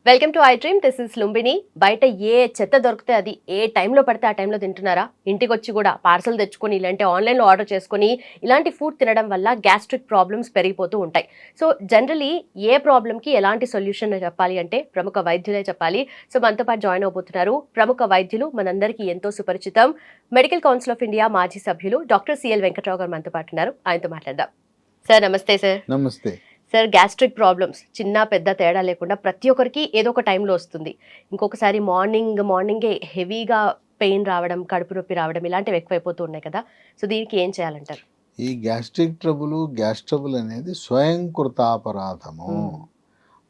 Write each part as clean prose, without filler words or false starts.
Welcome to I dream. This is Lumbini. బయట ఏ చెత్త దొరికితే అది ఏ టైంలో పడితే ఆ టైంలో తింటున్నారా? ఇంటికి వచ్చి కూడా పార్సల్ తెచ్చుకొని ఇలాంటి ఆన్లైన్లో ఆర్డర్ చేసుకొని ఇలాంటి ఫుడ్ తినడం వల్ల గ్యాస్ట్రిక్ ప్రాబ్లమ్స్ పెరిగిపోతూ ఉంటాయి. సో జనరలీ ఏ ప్రాబ్లంకి ఎలాంటి సొల్యూషన్ చెప్పాలి అంటే ప్రముఖ వైద్యులే చెప్పాలి. సో మనతో పాటు జాయిన్ అవబోతున్నారు ప్రముఖ వైద్యులు, మనందరికీ ఎంతో సుపరిచితం, మెడికల్ కౌన్సిల్ ఆఫ్ ఇండియా మాజీ సభ్యులు డాక్టర్ సిఎల్ వెంకట్రావు గారు మనతో పాటు ఉన్నారు. ఆయనతో మాట్లాడదాం. సార్ నమస్తే. సార్ నమస్తే. సార్, గ్యాస్ట్రిక్ ప్రాబ్లమ్స్ చిన్న పెద్ద తేడా లేకుండా ప్రతి ఒక్కరికి ఏదో ఒక టైంలో వస్తుంది. ఇంకొకసారి మార్నింగే హెవీగా పెయిన్ రావడం, కడుపు నొప్పి రావడం ఇలాంటివి ఎక్కువైపోతూ ఉన్నాయి కదా. సో దీనికి ఏం చేయాలంటారు? ఈ గ్యాస్ట్రిక్ గ్యాస్ ట్రబుల్ అనేది స్వయంకృతాపరాధము.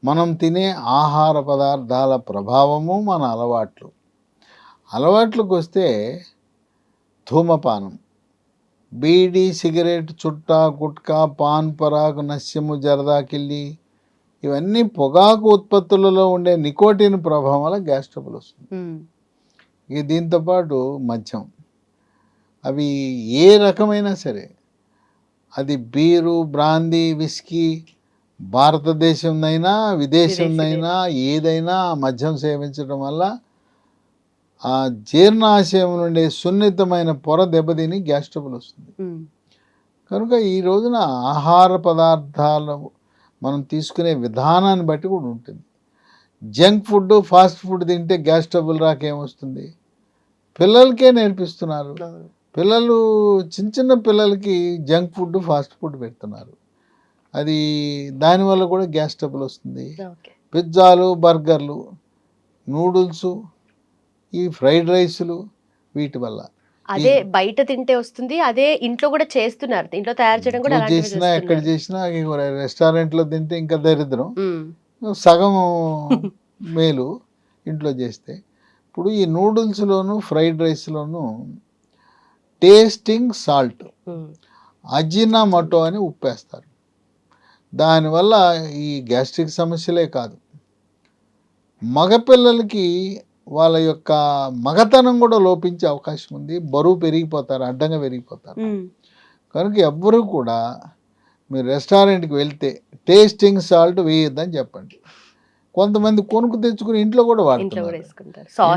మనం తినే ఆహార పదార్థాల ప్రభావము, మన అలవాట్లకు వస్తే ధూమపానం, బీడీ, సిగరెట్, చుట్టా, గుట్కా, పాన్ పరాగు, నస్యము, జరదాకిల్లి ఇవన్నీ పొగాకు ఉత్పత్తులలో ఉండే నికోటిన్ ప్రభావం వల్ల గ్యాస్ ట్రబుల్ వస్తుంది. ఇక దీంతోపాటు మద్యం, అవి ఏ రకమైనా సరే, అది బీరు, బ్రాందీ, విస్కీ, భారతదేశంనైనా విదేశంనైనా ఏదైనా మద్యం సేవించడం వల్ల ఆ జీర్ణాశయం నుండి సున్నితమైన పొర దెబ్బతిని గ్యాస్ ట్రబుల్ వస్తుంది. కనుక ఈ రోజున ఆహార పదార్థాలు మనం తీసుకునే విధానాన్ని బట్టి కూడా ఉంటుంది. జంక్ ఫుడ్, ఫాస్ట్ ఫుడ్ తింటే గ్యాస్ ట్రబుల్ రాకేమొస్తుంది? పిల్లలకే నేర్పిస్తున్నారు. పిల్లలు చిన్న పిల్లలకి జంక్ ఫుడ్, ఫాస్ట్ ఫుడ్ పెడుతున్నారు. అది దానివల్ల కూడా గ్యాస్ ట్రబుల్ వస్తుంది. పిజ్జాలు, బర్గర్లు, నూడిల్స్, ఈ ఫ్రైడ్ రైస్లు, వీటి వల్ల అదే బయట తింటే వస్తుంది, అదే ఇంట్లో కూడా చేస్తున్నారు. ఇంట్లో తయారు చేయడం కూడా చేసినా ఎక్కడ చేసినా రెస్టారెంట్లో తింటే ఇంకా దరిద్రం. సగం మేలు ఇంట్లో చేస్తే. ఇప్పుడు ఈ నూడిల్స్లోను, ఫ్రైడ్ రైస్లోను టేస్టింగ్ సాల్ట్, అజినామోటో అని ఉప్పేస్తారు. దానివల్ల ఈ గ్యాస్ట్రిక్ సమస్యలే కాదు, మగపిల్లలకి వాళ్ళ యొక్క మగతనం కూడా లోపించే అవకాశం ఉంది. బరువు పెరిగిపోతారు, అడ్డంగా పెరిగిపోతారు. కనుక ఎవ్వరూ కూడా మీరు రెస్టారెంట్కి వెళ్తే టేస్టింగ్ సాల్ట్ వేయొద్దని చెప్పండి. కొంతమంది కొనుక్కు తెచ్చుకుని ఇంట్లో కూడా వాడుతున్నారు.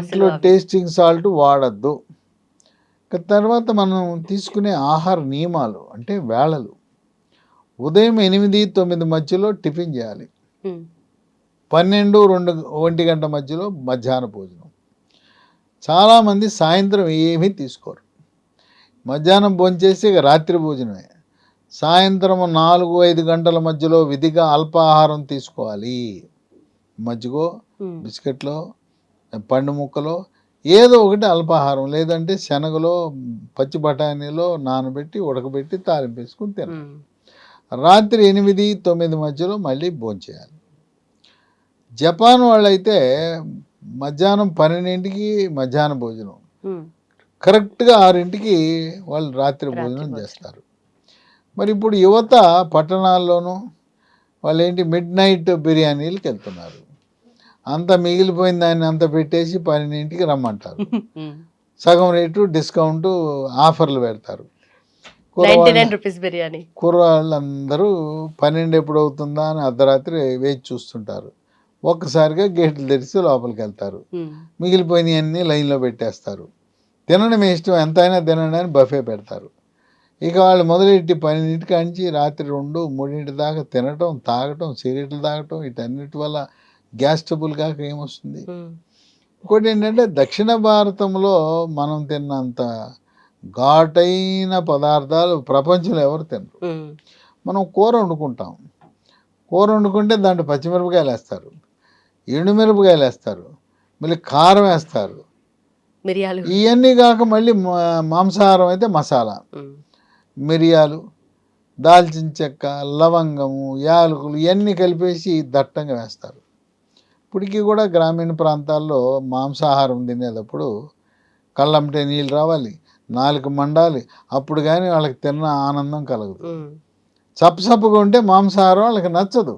ఇంట్లో టేస్టింగ్ సాల్ట్ వాడద్దు. తర్వాత మనం తీసుకునే ఆహార నియమాలు అంటే వేళలు. ఉదయం 8-9 మధ్యలో టిఫిన్ చేయాలి. 12-1 గంట మధ్యలో మధ్యాహ్న భోజనం. చాలామంది సాయంత్రం ఏమీ తీసుకోరు. మధ్యాహ్నం భోంచేసి ఇక రాత్రి భోజనమే. సాయంత్రం 4-5 గంటల మధ్యలో విధిగా అల్పాహారం తీసుకోవాలి. మజ్జిగో, బిస్కెట్లో, పండు ముక్కలో ఏదో ఒకటి అల్పాహారం, లేదంటే శనగలో, పచ్చి బఠానీలో నానబెట్టి ఉడకబెట్టి తాలింపేసుకుని తినాలి. రాత్రి 8-9 మధ్యలో మళ్ళీ భోంచేయాలి. జపాన్ వాళ్ళైతే మధ్యాహ్నం 12ంటికి మధ్యాహ్న భోజనం, కరెక్ట్గా 6ంటికి వాళ్ళు రాత్రి భోజనం చేస్తారు. మరి ఇప్పుడు యువత పట్టణాల్లోనూ వాళ్ళు ఏంటి మిడ్ నైట్ బిర్యానీలకు వెళ్తున్నారు. అంత మిగిలిపోయిన దాన్ని అంత పెట్టేసి 12ంటికి రమ్మంటారు. సగం రేటు డిస్కౌంట్ ఆఫర్లు పెడతారు. కుర్రవాళ్ళందరూ 12 ఎప్పుడు అవుతుందా అని అర్ధరాత్రి వేచి చూస్తుంటారు. ఒక్కసారిగా గేట్లు తెరిచి లోపలికి వెళ్తారు. మిగిలిపోయినవన్నీ లైన్లో పెట్టేస్తారు. తినడం ఇష్టం, ఎంతైనా తినండి అని బఫే పెడతారు. ఇక వాళ్ళు మొదలెట్టి 12ంటి కాంచి రాత్రి 2-3 దాకా తినటం, తాగటం, సిగరెట్లు తాగటం, వీటన్నిటి వల్ల గ్యాస్ ట్రబుల్ కాక ఏమొస్తుంది? ఇంకోటి ఏంటంటే దక్షిణ భారతంలో మనం తిన్నంత ఘాటైన పదార్థాలు ప్రపంచంలో ఎవరు తినరు. మనం కూర వండుకుంటాం. కూర వండుకుంటే దాంట్లో పచ్చిమిరపకాయలు వేస్తారు, ఎండుమిరపకాయలు వేస్తారు, మళ్ళీ కారం వేస్తారు, మిరియాలు, ఇవన్నీ కాక మళ్ళీ మాంసాహారం అయితే మసాలా, మిరియాలు, దాల్చిన చెక్క, లవంగము, యాలకులు ఇవన్నీ కలిపేసి దట్టంగా వేస్తారు. ఇప్పటికీ కూడా గ్రామీణ ప్రాంతాల్లో మాంసాహారం తినేటప్పుడు కళ్ళంటే నీళ్ళు రావాలి, నాలుక మండాలి, అప్పుడు కానీ వాళ్ళకి తిన్న ఆనందం కలగదు. చప్పగా ఉంటే మాంసాహారం వాళ్ళకి నచ్చదు.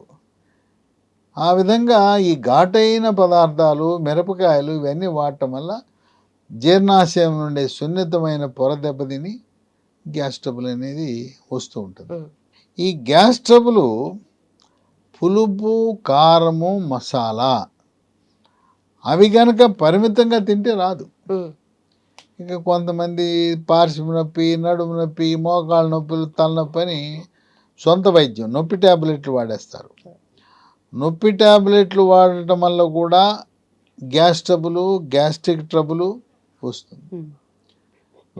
ఆ విధంగా ఈ ఘాటైన పదార్థాలు, మిరపకాయలు ఇవన్నీ వాడటం వల్ల జీర్ణాశయం నుండి సున్నితమైన పొర దెబ్బతిని గ్యాస్ ట్రబుల్ అనేది వస్తూ ఉంటుంది. ఈ గ్యాస్ ట్రబుల్ పులుపు, కారము, మసాలా అవి కనుక పరిమితంగా తింటే రాదు. ఇక కొంతమంది పార్శ్వ నొప్పి, నడుము నొప్పి, మోకాళ్ళ నొప్పులు, తలనొప్పి అని సొంత వైద్యం నొప్పి ట్యాబ్లెట్లు వాడేస్తారు. నొప్పి ట్యాబ్లెట్లు వాడటం వల్ల కూడా గ్యాస్ ట్రబుల్, గ్యాస్ట్రిక్ ట్రబుల్ వస్తుంది.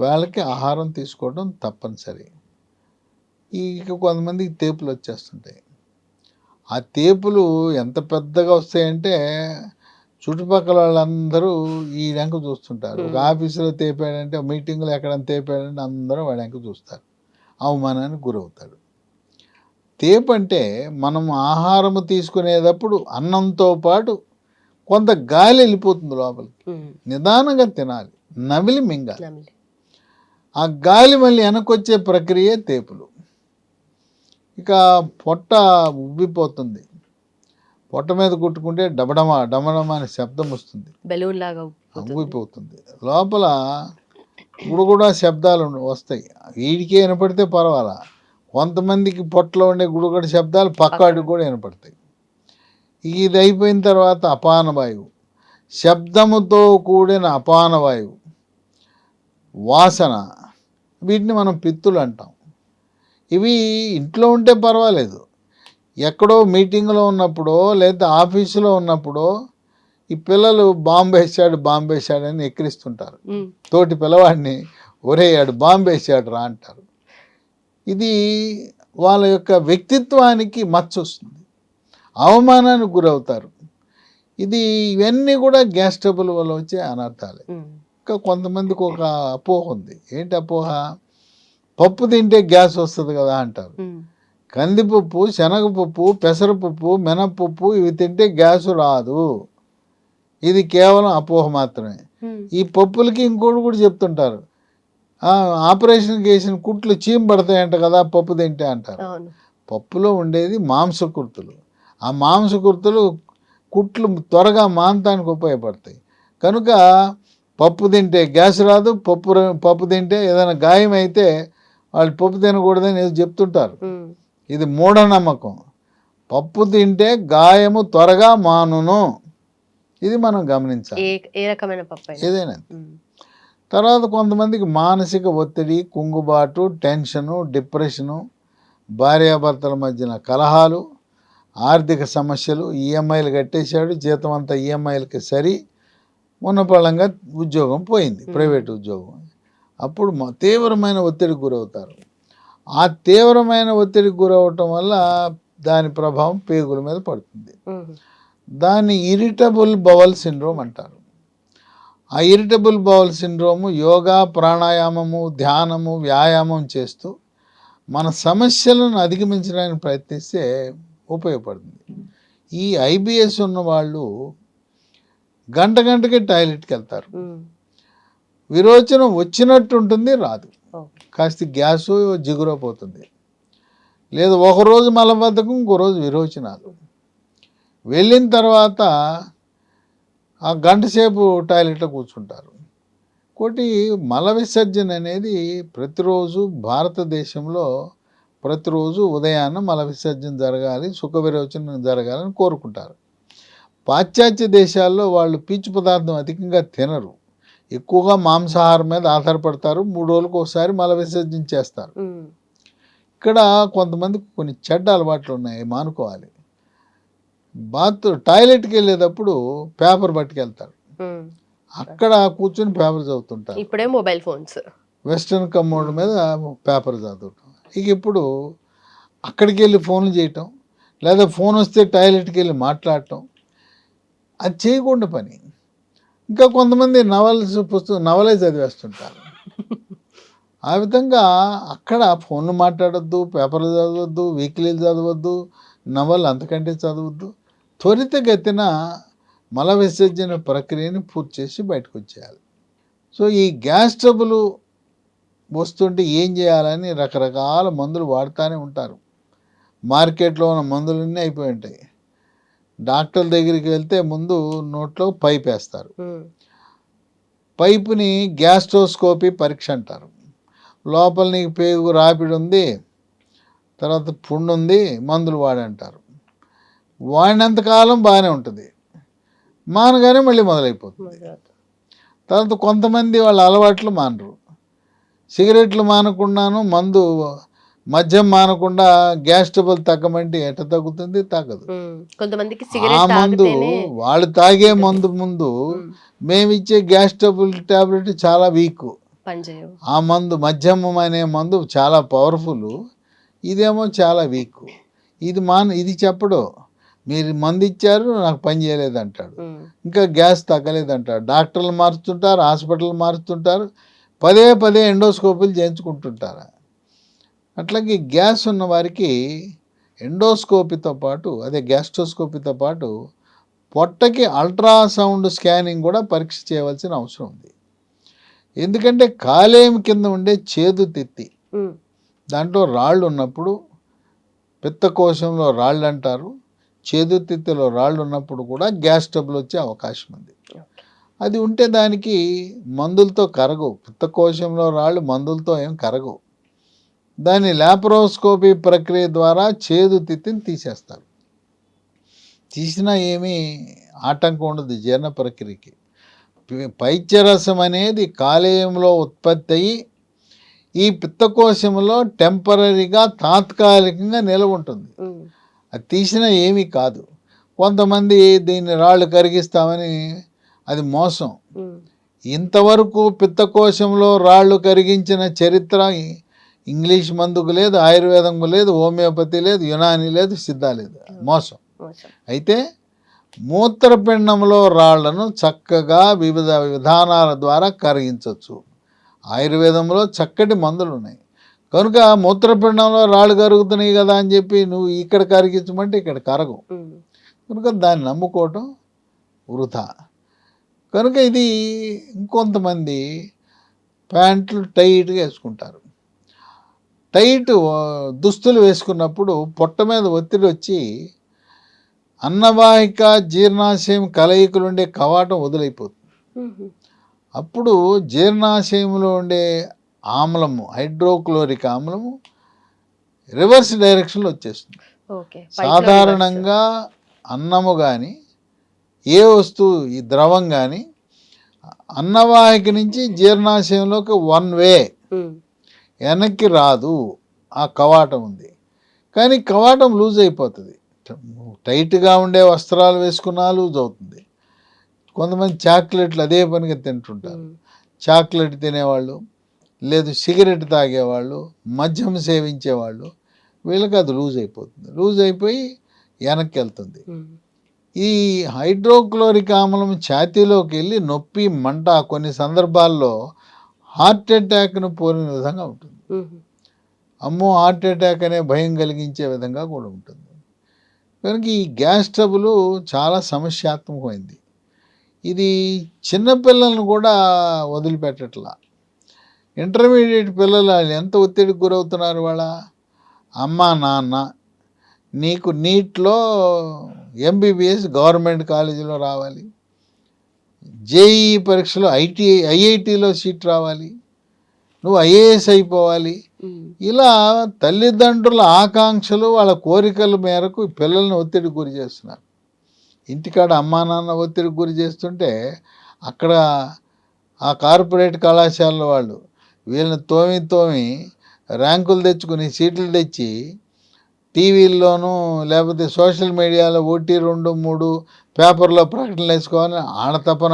వాళ్ళకి ఆహారం తీసుకోవడం తప్పనిసరి. ఇక కొంతమందికి తేపులు వచ్చేస్తుంటాయి. ఆ తేపులు ఎంత పెద్దగా వస్తాయంటే చుట్టుపక్కల వాళ్ళందరూ ఈ వెంక చూస్తుంటారు. ఒక ఆఫీసులో తేపాడంటే, మీటింగ్లో ఎక్కడైనా తేపాడంటే అందరూ వాడి వెంక చూస్తారు. అవమానానికి గురవుతాడు. తేపు అంటే మనం ఆహారము తీసుకునేటప్పుడు అన్నంతో పాటు కొంత గాలి వెళ్ళిపోతుంది లోపలికి. నిదానంగా తినాలి, నమిలి మింగాలి. ఆ గాలి మళ్ళీ వెనకొచ్చే ప్రక్రియ తేపులు. ఇక పొట్ట ఉబ్బిపోతుంది. పొట్ట మీద కుట్టుకుంటే డబడమా డమడమా అనే శబ్దం వస్తుంది, బెలూన్ లాగా ఉబ్బిపోతుంది. లోపల గుడుగుడా శబ్దాలు వస్తాయి. వీడికే వినపడితే పర్వాలా, కొంతమందికి పొట్టలో ఉండే గుడుగుడ శబ్దాలు పక్కాడికి కూడా వినపడతాయి. ఇది అయిపోయిన తర్వాత అపానవాయువు, శబ్దముతో కూడిన అపానవాయువు, వాసన, వీటిని మనం పిత్తులు అంటాం. ఇవి ఇంట్లో ఉంటే పర్వాలేదు, ఎక్కడో మీటింగ్లో ఉన్నప్పుడో లేదా ఆఫీసులో ఉన్నప్పుడో ఈ పిల్లలు బాంబేశాడు అని ఎక్కిరిస్తుంటారు. తోటి పిల్లవాడిని, ఒరే ఆడు బాంబేశాడు రా అంటారు. ఇది వాళ్ళ యొక్క వ్యక్తిత్వానికి మచ్చ వస్తుంది, అవమానానికి గురవుతారు. ఇవన్నీ కూడా గ్యాస్ ట్రబుల్ వల్ల వచ్చే అనర్థాలే. ఇంకా కొంతమందికి ఒక అపోహ ఉంది. ఏంటి అపోహ? పప్పు తింటే గ్యాస్ వస్తుంది కదా అంటారు. కందిపప్పు, శనగపప్పు, పెసరపప్పు, మినపప్పు ఇవి తింటే గ్యాసు రాదు. ఇది కేవలం అపోహ మాత్రమే. ఈ పప్పులకి ఇంకోటి కూడా చెప్తుంటారు, ఆపరేషన్ చేసిన కుట్లు చీమ పడతాయంట కదా పప్పు తింటే అంటారు. పప్పులో ఉండేది మాంసకృతులు. ఆ మాంసకృతులు కుట్లు త్వరగా మాంతానికి ఉపయోగపడతాయి. కనుక పప్పు తింటే గ్యాస్ రాదు, పప్పు తింటే ఏదైనా గాయం అయితే వాళ్ళు పప్పు తినకూడదని ఏదో చెప్తుంటారు. ఇది మూఢనమ్మకం. పప్పు తింటే గాయము త్వరగా మానును, ఇది మనం గమనించాలి. ఏదైనా. తర్వాత కొంతమందికి మానసిక ఒత్తిడి, కుంగుబాటు, టెన్షను, డిప్రెషను, భార్యాభర్తల మధ్యన కలహాలు, ఆర్థిక సమస్యలు, ఈఎంఐలు కట్టేశాడు, జీతం అంతా ఈఎంఐలకి సరి, ఉన్నపళంగా ఉద్యోగం పోయింది, ప్రైవేట్ ఉద్యోగం. అప్పుడు తీవ్రమైన ఒత్తిడికి గురవుతారు. ఆ తీవ్రమైన ఒత్తిడికి గురవటం వల్ల దాని ప్రభావం పేగుల మీద పడుతుంది. దాన్ని ఇరిటబుల్ బవల్ సిండ్రోమ్ అంటారు. ఆ ఇరిటబుల్ బవల్ సిండ్రోము యోగా, ప్రాణాయామము, ధ్యానము, వ్యాయామం చేస్తూ మన సమస్యలను అధిగమించడానికి ప్రయత్నిస్తే ఉపయోగపడుతుంది. ఈ ఐబిఎస్ ఉన్న వాళ్ళు గంటకి టాయిలెట్కి వెళ్తారు. విరోచనం వచ్చినట్టు ఉంటుంది, రాదు. కాస్త గ్యాసు జిగురైపోతుంది. లేదు ఒకరోజు మలబద్ధకం, ఇంకో రోజు విరోచనాలు. వెళ్ళిన తర్వాత ఆ గంట సేపు టాయిలెట్లో కూర్చుంటారు. ఒకటి మల విసర్జన అనేది ప్రతిరోజు భారతదేశంలో ప్రతిరోజు ఉదయాన్నే మల విసర్జన జరగాలి, సుఖ విరోచనం జరగాలని కోరుకుంటారు. పాశ్చాత్య దేశాల్లో వాళ్ళు పీచు పదార్థం అధికంగా తినరు, ఎక్కువగా మాంసాహారం మీద ఆధారపడతారు. 3 రోజులకు ఒకసారి మల విసర్జన చేస్తారు. ఇక్కడ కొంతమందికి కొన్ని చెడ్డ అలవాట్లు ఉన్నాయి, మానుకోవాలి. టాయిలెట్కి వెళ్ళేటప్పుడు పేపర్ పట్టుకెళ్తారు, అక్కడ కూర్చొని పేపర్ చదువుతుంటారు. ఇప్పుడే మొబైల్ ఫోన్స్, వెస్ట్రన్ కమోడ్ మీద పేపర్ చదవటం. ఇక ఇప్పుడు అక్కడికి వెళ్ళి ఫోన్లు చేయటం, లేదా ఫోన్ వస్తే టాయిలెట్కి వెళ్ళి మాట్లాడటం, అది చేయకుండా పని. ఇంకా కొంతమంది నవలే చదివేస్తుంటారు. ఆ విధంగా అక్కడ ఫోన్లు మాట్లాడొద్దు, పేపర్లు చదవద్దు, వీక్లీలు చదవద్దు, నవలు అంతకంటే చదవద్దు. త్వరితగతిన మల విసర్జన ప్రక్రియని పూర్తి చేసి బయటకు వచ్చేయాలి. సో ఈ గ్యాస్ ట్రబుల్ వస్తుంటే ఏం చేయాలని రకరకాల మందులు వాడుతూనే ఉంటారు. మార్కెట్లో ఉన్న మందులన్నీ అయిపోయి ఉంటాయి. డాక్టర్ దగ్గరికి వెళ్తే ముందు నోట్లో పైప్ వేస్తారు. పైపుని గ్యాస్ట్రోస్కోపీ పరీక్ష అంటారు. లోపల నీకు పేగు రాపిడి ఉంది, తర్వాత పుండు ఉంది మందులు వాడంటారు. వాడినంతకాలం బాగానే ఉంటుంది, మానగానే మళ్ళీ మొదలైపోతుంది. తర్వాత కొంతమంది వాళ్ళ అలవాట్లు మానరు. సిగరెట్లు మానకుండాను మందు మద్యం మానకుండా గ్యాస్ ట్రబుల్ తగ్గమంటే ఎట తగ్గుతుంది? తగ్గదు. కొంతమందికి ఆ మందు వాళ్ళు తాగే మందు ముందు మేమిచ్చే గ్యాస్ ట్రబుల్ టాబ్లెట్ చాలా వీక్. ఆ మందు మద్యం అనే మందు చాలా పవర్ఫుల్, ఇదేమో చాలా వీక్. ఇది చెప్పడు. మీరు మందు ఇచ్చారు నాకు పని చేయలేదు అంటాడు, ఇంకా గ్యాస్ తగ్గలేదు అంటాడు. డాక్టర్లు మారుస్తుంటారు, హాస్పిటల్ మారుస్తుంటారు, పదే పదే ఎండోస్కోపీలు చేయించుకుంటుంటారు. అట్లాగే గ్యాస్ ఉన్న వారికి ఎండోస్కోపీతో పాటు, అదే గ్యాస్ట్రోస్కోపీతో పాటు పొట్టకి అల్ట్రాసౌండ్ స్కానింగ్ కూడా పరీక్ష చేయవలసిన అవసరం ఉంది. ఎందుకంటే కాలేయం కింద ఉండే చేదు తిత్తి, దాంట్లో రాళ్ళు ఉన్నప్పుడు పిత్తకోశంలో రాళ్ళు అంటారు, చేదు తిత్తిలో రాళ్ళు ఉన్నప్పుడు కూడా గ్యాస్ ట్రబుల్ వచ్చే అవకాశం ఉంది. అది ఉంటే దానికి మందులతో కరగవు. పిత్తకోశంలో రాళ్ళు మందులతో ఏం కరగవు. దాన్ని లాప్రోస్కోపీ ప్రక్రియ ద్వారా చేదు తిత్తిని తీసేస్తారు. తీసినా ఏమీ ఆటంకం ఉండదు జీర్ణ ప్రక్రియకి. పైత్యరసం అనేది కాలేయంలో ఉత్పత్తి అయ్యి ఈ పిత్తకోశంలో టెంపరీగా తాత్కాలికంగా నిలవ ఉంటుంది. అది తీసినా ఏమీ కాదు. కొంతమంది దీన్ని రాళ్ళు కరిగిస్తామని, అది మోసం. ఇంతవరకు పిత్తకోశంలో రాళ్ళు కరిగించిన చరిత్ర ఇంగ్లీష్ మందుకు లేదు, ఆయుర్వేదంకు లేదు, హోమియోపతి లేదు, యునాని లేదు, సిద్ధ లేదు. మోసం. అయితే మూత్రపిండంలో రాళ్లను చక్కగా వివిధ విధానాల ద్వారా కరిగించవచ్చు. ఆయుర్వేదంలో చక్కటి మందులు ఉన్నాయి. కనుక మూత్రపిండంలో రాళ్ళు కరుగుతున్నాయి కదా అని చెప్పి నువ్వు ఇక్కడ కరిగించమంటే ఇక్కడ కరగవు. కనుక దాన్ని నమ్ముకోవటం వృధా. కనుక ఇది ఇంకొంతమంది ప్యాంట్లు టైట్గా వేసుకుంటారు. టైట్ దుస్తులు వేసుకున్నప్పుడు పొట్ట మీద ఒత్తిడి వచ్చి అన్నవాహిక జీర్ణాశయం కలయికలు ఉండే కవాటం వదిలైపోతుంది. అప్పుడు జీర్ణాశయంలో ఉండే ఆమ్లము, హైడ్రోక్లోరిక్ ఆమ్లము రివర్స్ డైరెక్షన్లో వచ్చేస్తుంది. సాధారణంగా అన్నము కానీ ఏ వస్తువు, ఈ ద్రవం కానీ అన్నవాహిక నుంచి జీర్ణాశయంలోకి వన్ వే, వెనక్కి రాదు. ఆ కవాటం ఉంది, కానీ కవాటం లూజ్ అయిపోతుంది. టైట్గా ఉండే వస్త్రాలు వేసుకున్నా లూజ్ అవుతుంది. కొంతమంది చాక్లెట్లు అదే పనిగా తింటుంటారు. చాక్లెట్ తినేవాళ్ళు, లేదు సిగరెట్ తాగేవాళ్ళు, మద్యం సేవించేవాళ్ళు, వీళ్ళకి అది లూజ్ అయిపోతుంది. లూజ్ అయిపోయి వెనక్కి వెళ్తుంది. ఈ హైడ్రోక్లోరిక్ ఆమ్లం ఛాతీలోకి వెళ్ళి నొప్పి, మంట, కొన్ని సందర్భాల్లో హార్ట్ అటాక్ను పోలిన విధంగా ఉంటుంది. అమ్మో హార్ట్ అటాక్ అనే భయం కలిగించే విధంగా కూడా ఉంటుంది. కనుక ఈ గ్యాస్ ట్రబుల్ చాలా సమస్యాత్మకమైంది. ఇది చిన్నపిల్లలను కూడా వదిలిపెట్టట్లా. ఇంటర్మీడియట్ పిల్లలు ఎంత ఒత్తిడికి గురవుతున్నారు. వాళ్ళ అమ్మ నాన్న నీకు నీట్లో ఎంబీబీఎస్ గవర్నమెంట్ కాలేజీలో రావాలి, జేఈఈ పరీక్షలో ఐఐటీలో సీట్ రావాలి, నువ్వు ఐఏఎస్ అయిపోవాలి. ఇలా తల్లిదండ్రుల ఆకాంక్షలు, వాళ్ళ కోరికల మేరకు పిల్లల్ని ఒత్తిడికి గురి చేస్తున్నారు. ఇంటికాడ అమ్మా నాన్న ఒత్తిడికి గురి చేస్తుంటే అక్కడ ఆ కార్పొరేట్ కళాశాలలో వాళ్ళు వీళ్ళని తోమి ర్యాంకులు తెచ్చుకుని సీట్లు తెచ్చి టీవీల్లోనూ లేకపోతే సోషల్ మీడియాలో 1, 2, 3 పేపర్లో ప్రకటనలు వేసుకోవాలని వాళ్ళ తపన.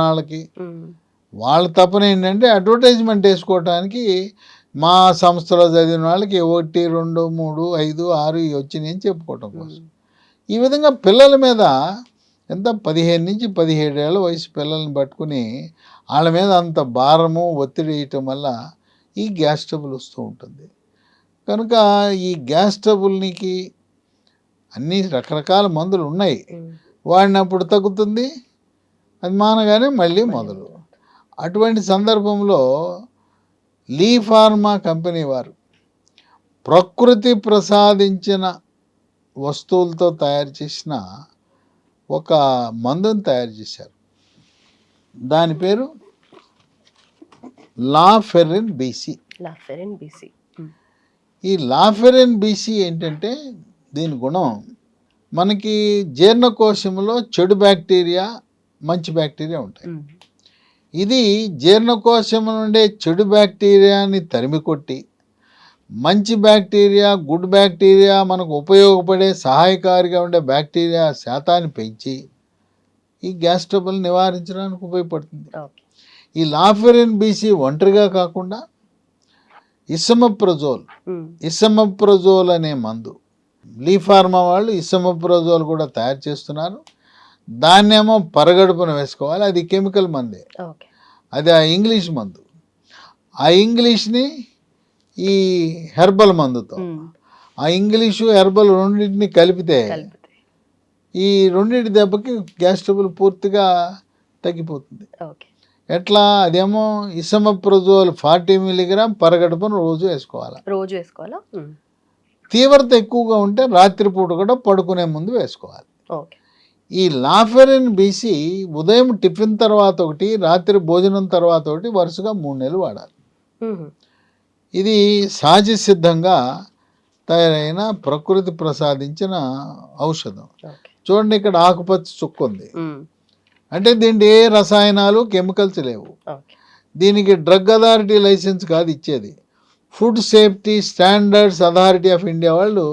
వాళ్ళ తపన ఏంటంటే అడ్వర్టైజ్మెంట్ వేసుకోవటానికి మా సంస్థలో చదివిన వాళ్ళకి 1, 2, 3, 5, 6 వచ్చినాయి అని చెప్పుకోవటం కోసం. ఈ విధంగా పిల్లల మీద ఎంత 15 నుంచి 17 ఏళ్ళ వయసు పిల్లల్ని పట్టుకుని వాళ్ళ మీద అంత భారము, ఒత్తిడి వేయటం వల్ల ఈ గ్యాస్ ట్రబుల్ వస్తూ ఉంటుంది. కనుక ఈ గ్యాస్ ట్రబుల్నికి అన్ని రకరకాల మందులు ఉన్నాయి. వాడినప్పుడు తగ్గుతుంది, అది మానగానే మళ్ళీ మొదలు. అటువంటి సందర్భంలో లీ ఫార్మా కంపెనీ వారు ప్రకృతి ప్రసాదించిన వస్తువులతో తయారు చేసిన ఒక మందుని తయారు చేశారు. దాని పేరు లాఫెరిన్ బీసీ. ఈ లాఫెరిన్ బీసీ ఏంటంటే దీని గుణం మనకి జీర్ణకోశంలో చెడు బ్యాక్టీరియా మంచి బ్యాక్టీరియా ఉంటాయి. ఇది జీర్ణకోశం నుండే చెడు బ్యాక్టీరియాని తరిమి కొట్టి మంచి బ్యాక్టీరియా గుడ్ బ్యాక్టీరియా మనకు ఉపయోగపడే సహాయకారిగా ఉండే బ్యాక్టీరియా శాతాన్ని పెంచి ఈ గ్యాస్ ట్రబుల్ నివారించడానికి ఉపయోగపడుతుంది. ఈ లాఫెరిన్ బీసీ ఒంటరిగా కాకుండా ఇసమప్రజోల్ అనే మందు లీ ఫార్మా వాళ్ళు ఇసమప్రజోల్ కూడా తయారు చేస్తున్నారు. దాన్నేమో పరగడుపున వేసుకోవాలి, అది కెమికల్ మందే, అది ఆ ఇంగ్లీష్ మందు. ఆ ఇంగ్లీష్ని ఈ హెర్బల్ మందుతో ఆ ఇంగ్లీషు హెర్బల్ రెండింటిని కలిపితే ఈ రెండింటి దెబ్బకి గ్యాస్ ట్రబుల్ పూర్తిగా తగ్గిపోతుంది. ఎట్లా? అదేమో ఇసమప్రజోల్ 40 mg పరగడుపున రోజు వేసుకోవాలా. తీవ్రత ఎక్కువగా ఉంటే రాత్రిపూట కూడా పడుకునే ముందు వేసుకోవాలి. ఈ లాఫెరిన్ బీసీ ఉదయం టిఫిన్ తర్వాత ఒకటి, రాత్రి భోజనం తర్వాత ఒకటి, వరుసగా 3 నెలలు వాడాలి. ఇది సహజ సిద్ధంగా తయారైన ప్రకృతి ప్రసాదించిన ఔషధం. చూడండి, ఇక్కడ ఆకుపచ్చ చుక్క ఉంది అంటే దీంట్లో ఏ రసాయనాలు కెమికల్స్ లేవు. దీనికి డ్రగ్ అథారిటీ లైసెన్స్ కాదు ఇచ్చేది, food safety standards authority of India వాళ్ళు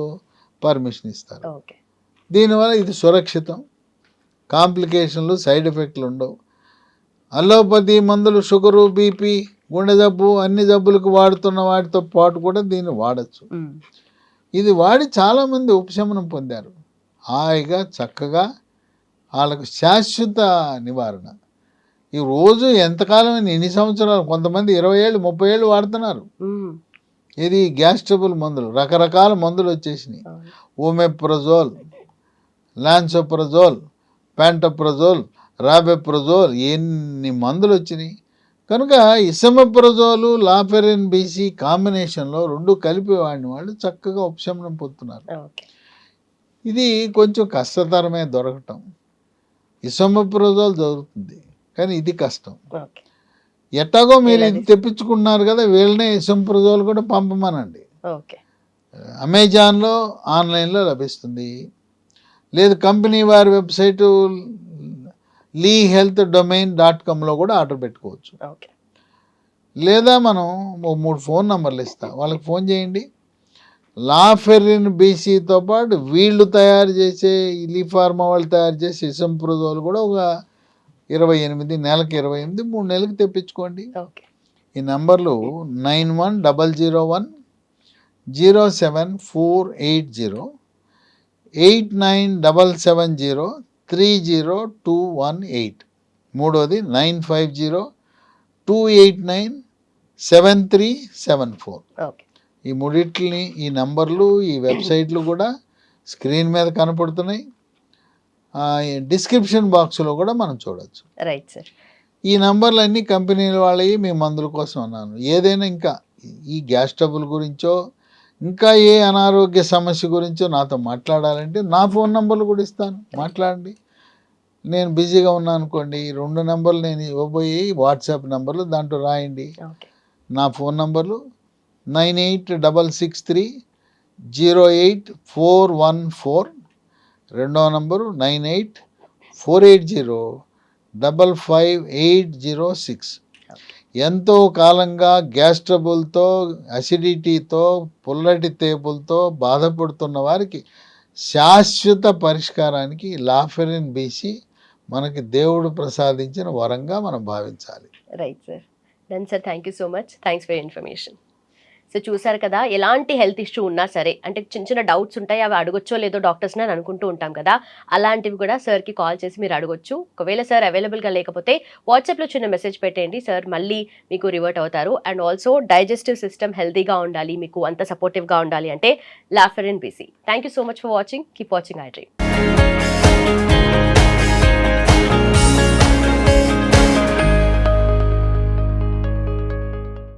పర్మిషన్ ఇస్తారు. దీనివల్ల ఇది సురక్షితం, కాంప్లికేషన్లు సైడ్ ఎఫెక్ట్లు ఉండవు. అలోపతి మందులు షుగరు బీపీ గుండె జబ్బు అన్ని జబ్బులకు వాడుతున్న వాటితో పాటు కూడా దీన్ని వాడచ్చు. ఇది వాడి చాలామంది ఉపశమనం పొందారు, హాయిగా చక్కగా వాళ్ళకు శాశ్వత నివారణ. ఈ రోజు ఎంతకాలం ఎన్ని సంవత్సరాలు, కొంతమంది 20 ఏళ్ళు 30 ఏళ్ళు వాడుతున్నారు. ఇది గ్యాస్ ట్రబుల్ మందులు, రకరకాల మందులు వచ్చేసినాయి. ఓమెప్రజోల్, లాన్సోప్రజోల్, ప్యాంటోప్రజోల్, రాబెప్రజోల్, ఎన్ని మందులు వచ్చినాయి. కనుక ఇసమప్రజోలు లాఫెరిన్ బీసీ కాంబినేషన్లో రెండు కలిపి వాడిన వాళ్ళు చక్కగా ఉపశమనం పొందుతున్నారు. ఇది కొంచెం కష్టతరమే దొరకటం. ఇసమప్రజోల్ దొరుకుతుంది కానీ ఇది కష్టం. ఎట్టాగో మీరు ఇది తెప్పించుకున్నారు కదా, వీళ్ళనే ఇసమప్రజోల్ కూడా పంపమనండి. అమెజాన్లో ఆన్లైన్లో లభిస్తుంది, లేదు కంపెనీ వారి వెబ్సైటు lehealthdomain.comలో కూడా ఆర్డర్ పెట్టుకోవచ్చు. లేదా మనం 3 ఫోన్ నంబర్లు ఇస్తాం, వాళ్ళకి ఫోన్ చేయండి. లాఫెరిన్ బీసీతో పాటు వీళ్ళు తయారు చేసే లీ ఫార్మా వాళ్ళు తయారు చేసే ఇసంప్రజోల్ కూడా ఒక 28, నెలకు 28, 3 నెలలకు తెప్పించుకోండి. ఈ నంబర్లు 9100070480, 8977030218, మూడోది 9502897374. ఈ మూడిట్లని, ఈ నంబర్లు, ఈ వెబ్సైట్లు కూడా స్క్రీన్ మీద కనపడుతున్నాయి. డిస్క్రిప్షన్ బాక్స్లో కూడా మనం చూడవచ్చు. Right sir. ఈ నంబర్లన్నీ కంపెనీల వాళ్ళవి, మీ మందుల కోసం అన్నాను. ఏదైనా ఇంకా ఈ గ్యాస్ ట్రబుల్ గురించో ఇంకా ఏ అనారోగ్య సమస్య గురించో నాతో మాట్లాడాలంటే నా ఫోన్ నంబర్లు కూడా ఇస్తాను, మాట్లాడండి. నేను బిజీగా ఉన్నాను అనుకోండి, 2 నంబర్లు నేను ఇవ్వబోయి వాట్సాప్ నంబర్లు, దాంట్లో రాయండి. నా ఫోన్ నంబర్లు 9866308414, రెండో నంబరు 9848055806. ఎంతో కాలంగా గ్యాస్ ట్రబుల్తో, అసిడిటీతో, పుల్లటి తేపులతో బాధపడుతున్న వారికి శాశ్వత పరిష్కారానికి లాఫెరిన్ బీసీ మనకి దేవుడు ప్రసాదించిన వరంగా మనం భావించాలి. Right sir. Done sir, thank you so much, thanks for information. So చూసారు కదా, ఎలాంటి హెల్త్ ఇష్యూ ఉన్నా సరే, అంటే చిన్న చిన్న డౌట్స్ ఉంటాయి, అవి అడగొచ్చో లేదో డాక్టర్స్ని అని అనుకుంటూ ఉంటాం కదా, అలాంటివి కూడా సార్కి కాల్ చేసి మీరు అడగొచ్చు. ఒకవేళ సార్ అవైలబుల్గా లేకపోతే వాట్సాప్లో చిన్న మెసేజ్ పెట్టేయండి, సార్ మళ్ళీ మీకు రివర్ట్ అవుతారు. అండ్ ఆల్సో డైజెస్టివ్ సిస్టమ్ హెల్తీగా ఉండాలి, మీకు అంత సపోర్టివ్గా ఉండాలి అంటే లాఫెరిన్ బీసీ. Thank you so much for watching, keep watching I dream.